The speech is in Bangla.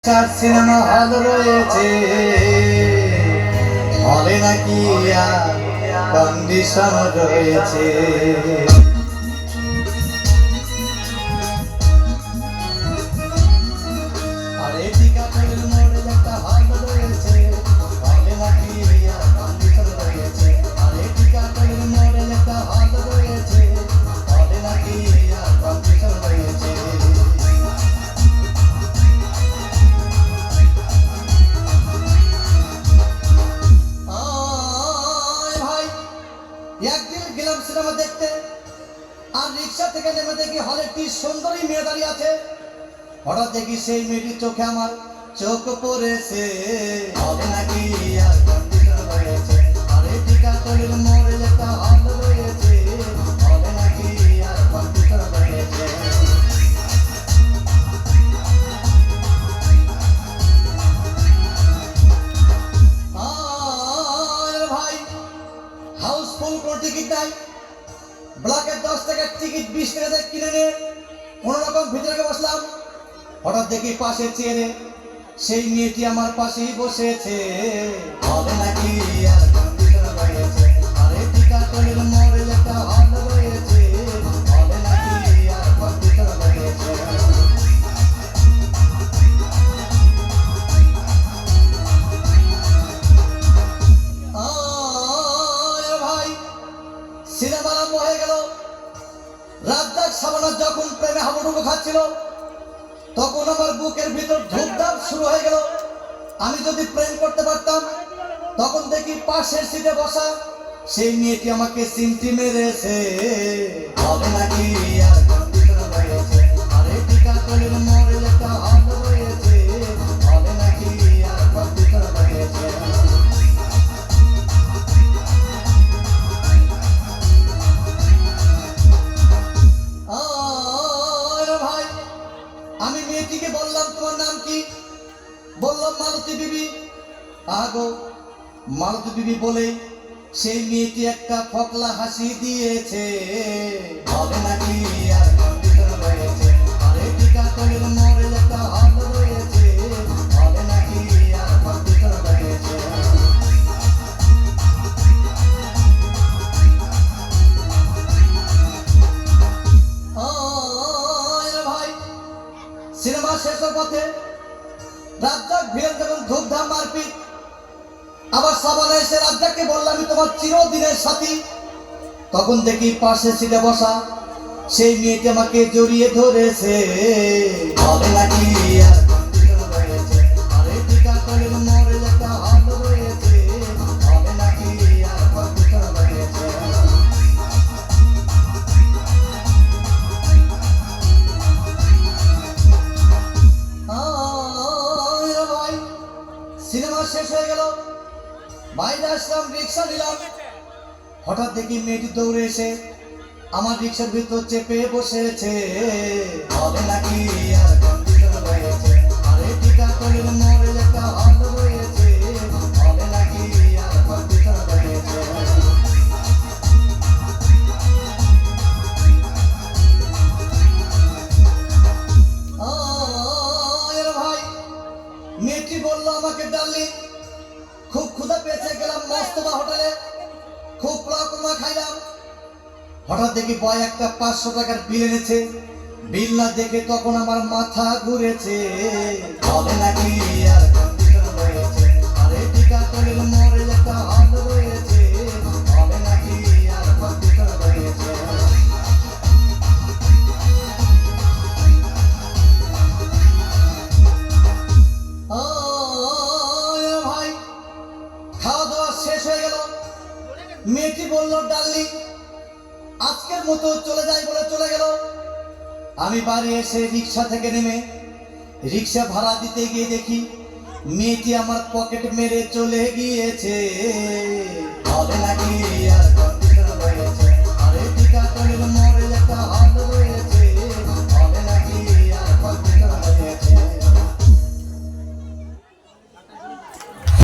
সিনেমা হল রয়েছে, হলে নাকি কন্ডিশন রয়েছে। আরে টিকাটের মোড়ে একটা হল রয়েছে, হলে নাকি কন্ডিশন রয়েছে। আরে টিকাটের মোড়ে একটা হল রয়েছে, হলে নাকি কন্ডিশন রয়েছে। একদিন গেলাম সিনেমা দেখতে, আর রিক্সা থেকে নেমে দেখি হলে একটি সুন্দরী মেয়ে দাঁড়িয়ে আছে। হঠাৎ দেখি সেই মেয়েটির চোখে আমার চোখ পড়েছে, হলে নাকি কন্ডিশন রয়েছে। আরে টিকাটলের মোড়ে একটা হল রয়েছে, হলে নাকি কন্ডিশন রয়েছে। ভাই হাউসফুল কোন টিকিট নাই, ব্লকের 10 টাকার টিকিট 20 টাকা দিয়ে কিনে নিয়ে কোন রকম ভিতরে বসলাম। হঠাৎ দেখি পাশে চেয়ারে সেই মেয়েটি আমার পাশেই বসেছে, হবে নাকি কন্ডিশন রয়েছে। আরে টিকাটলের মোড়ে একটা হল রয়েছে, হবে নাকি কন্ডিশন রয়েছে। সিনেমা আরম্ভ হয়ে গেল। রাজ্জাক শাবানা যখন প্রেমে হাবুডুবু খাচ্ছিল, তখন আমার বুকের ভিতর ধূপধাপ শুরু হয়ে গেল। আমি যদি প্রেম করতে পারতাম, তখন দেখি পাশের সিটে বসা সেই মেয়েটি আমাকে সিমটি মেরেছে, হবে নাকি কন্ডিশন রয়েছে। আরে টিকাটলের মোড়ে একটা হল রয়েছে, হবে নাকি কন্ডিশন রয়েছে। আমি মেয়েটিকে বললাম, তোমার নাম কি? বললাম মালতী বিবি। আগো মালতী বিবি বলে সেই মেয়েটি একটা ফকলা হাসি দিয়েছে, হবে নাকি কন্ডিশন রয়েছে। আরে টিকাটলের মোড়ে একটা হল রয়েছে, হবে নাকি কন্ডিশন রয়েছে। সিনেমা শেষের পথে রাজ্জাক ভিড় যখন ধূপধাম মারপিট, আবার শাবানা এসে রাজ্জাককে বললাম, আমি তোমার চিরদিনের সাথী। তখন দেখি পাশে সিটে বসা সেই মেয়েটি আমাকে জড়িয়ে ধরেছে, হবে নাকি কন্ডিশন রয়েছে। আরে টিকাটলের মোড়ে একটা হল রয়েছে, হবে নাকি কন্ডিশন রয়েছে। সিনেমা শেষ হয়ে গেল, বাইরে আসলাম, রিক্সা নিলাম। হঠাৎ দেখি মেয়েটি দৌড়ে এসে আমার রিক্সার ভিতর চেপে বসেছে, হবে নাকি কন্ডিশন রয়েছে। আরে টিকাটলের মোড়ে একটা হল রয়েছে, হবে নাকি কন্ডিশন রয়েছে। ভাই মেয়েটি বললো আমাকে, ডার্লিং খুব ক্ষুধা পেয়েছে, গেলাম মস্তবা হোটেলে, খুব পোলাও খাইলাম। হঠাৎ দেখি বয় একটা 500 টাকার বিল এনেছে। বিল না দেখে তখন আমার মাথা ঘুরেছে, হবে নাকি কন্ডিশন রয়েছে। আরে টিকাটলের মোড়ে একটা হল রয়েছে, হবে নাকি কন্ডিশন রয়েছে। ভাই খাওয়া দাওয়া শেষ হয়ে গেল। মেয়েটি বলল, ডার্লিং আজকের মতো চলে যাই বলে চলে গেল। আমি বাড়ি এসে রিক্সা থেকে নেমে রিক্সা ভাড়া দিতে গিয়ে দেখি মেয়েটি আমার পকেট মেরে চলে গিয়েছে, হবে না